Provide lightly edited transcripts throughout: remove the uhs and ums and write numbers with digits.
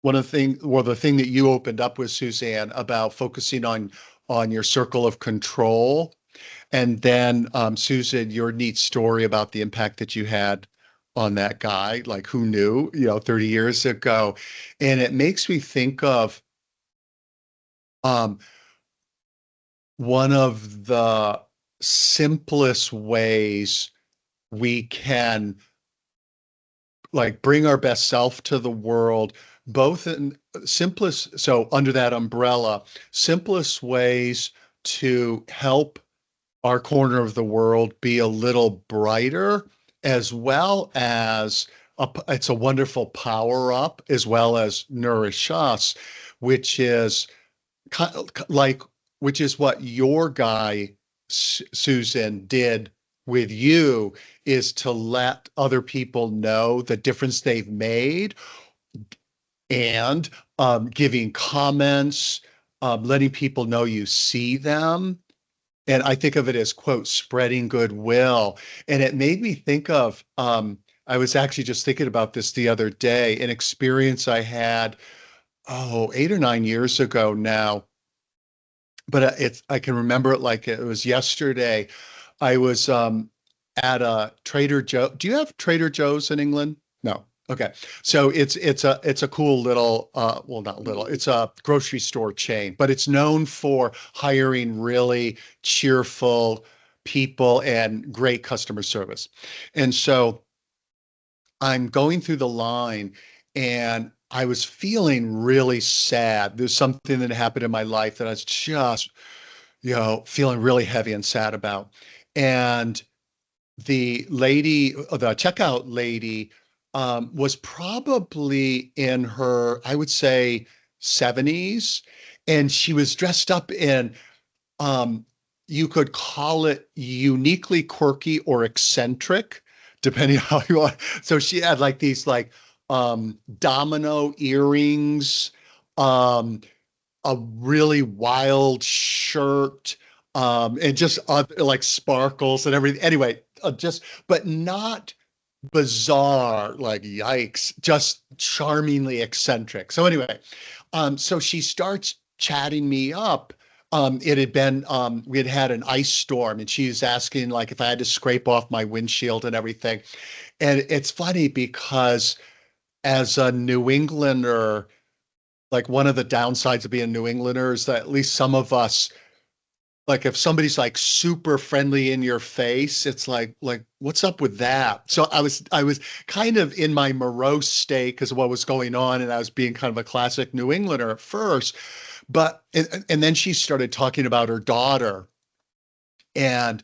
one of the thing, well, the thing that you opened up with, Suzanne, about focusing on your circle of control, and then Susan, your neat story about the impact that you had on that guy, like who knew, 30 years ago. And it makes me think of um, one of the simplest ways we can like bring our best self to the world, both in simplest, so under that umbrella, simplest ways to help our corner of the world be a little brighter, as well as it's a wonderful power up, as well as nourish us, which is like, which is what your guy, Susan, did with you, is to let other people know the difference they've made, and giving comments, letting people know you see them. And I think of it as, quote, spreading goodwill. And it made me think of, I was actually just thinking about this the other day, an experience I had, 8 or 9 years ago now, but I can remember it like it was yesterday. I was at a Trader Joe. Do you have Trader Joe's in England? No. Okay. So it's a cool little well, not little, it's a grocery store chain, but it's known for hiring really cheerful people and great customer service. And so I'm going through the line, and I was feeling really sad. There's something that happened in my life that I was just, feeling really heavy and sad about. And the checkout lady, was probably in her, I would say, 70s, and she was dressed up in, um, you could call it uniquely quirky or eccentric, depending on how you want. So she had like these like domino earrings, um, a really wild shirt, and just other, like sparkles and everything. Anyway, but not bizarre, like yikes, just charmingly eccentric. So anyway, so she starts chatting me up. It had been, we had had an ice storm, and she's asking like if I had to scrape off my windshield and everything. And it's funny because as a New Englander, like one of the downsides of being a New Englander is that at least some of us, like if somebody's like super friendly in your face, it's like what's up with that? So I was kind of in my morose state because of what was going on, and I was being kind of a classic New Englander at first. But and then she started talking about her daughter, and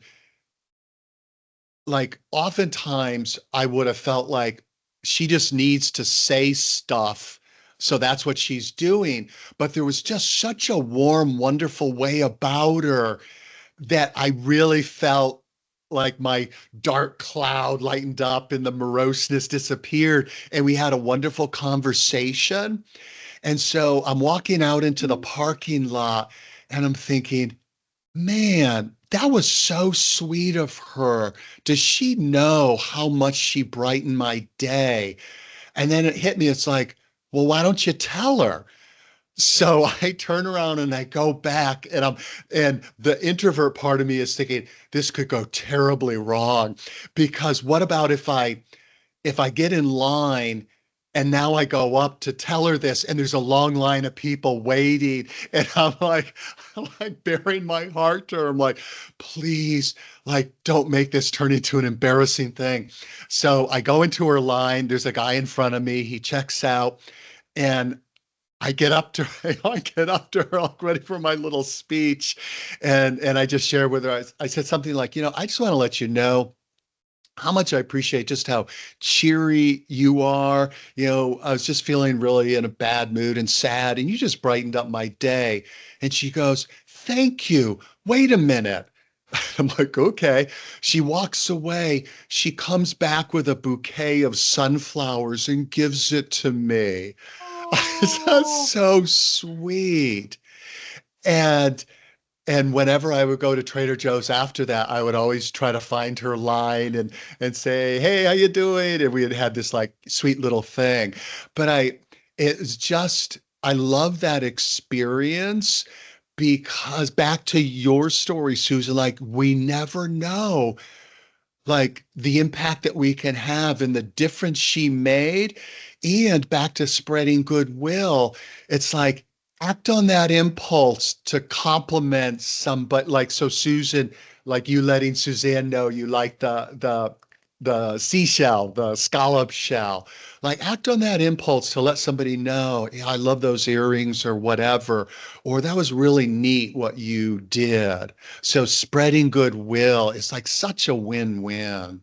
like oftentimes I would have felt like she just needs to say stuff. So that's what she's doing. But there was just such a warm, wonderful way about her that I really felt like my dark cloud lightened up and the moroseness disappeared. And we had a wonderful conversation. And so I'm walking out into the parking lot, and I'm thinking, man, that was so sweet of her. Does she know how much she brightened my day? And then it hit me. It's like, well, why don't you tell her? So I turn around and I go back, and the introvert part of me is thinking this could go terribly wrong, because what about if I get in line and now I go up to tell her this, and there's a long line of people waiting, and I'm like bearing my heart to her. I'm like, please, like, don't make this turn into an embarrassing thing. So I go into her line. There's a guy in front of me. He checks out, and I get up to I get up to her all ready for my little speech, and I just share with her. I said something like, I just want to let you know how much I appreciate just how cheery you are. I was just feeling really in a bad mood and sad, and you just brightened up my day. And she goes, thank you. Wait a minute. I'm like, okay. She walks away. She comes back with a bouquet of sunflowers and gives it to me. That's Oh, so sweet. And and whenever I would go to Trader Joe's after that, I would always try to find her line and say, "Hey, how you doing?" And we had had this like sweet little thing. But It's just, I love that experience because back to your story, Susan, like we never know like the impact that we can have and the difference she made. And back to spreading goodwill, it's like act on that impulse to compliment somebody. Like so, Susan, like you letting Suzanne know you like the seashell, the scallop shell. Like act on that impulse to let somebody know, yeah, I love those earrings or whatever, or that was really neat what you did. So spreading goodwill is like such a win-win.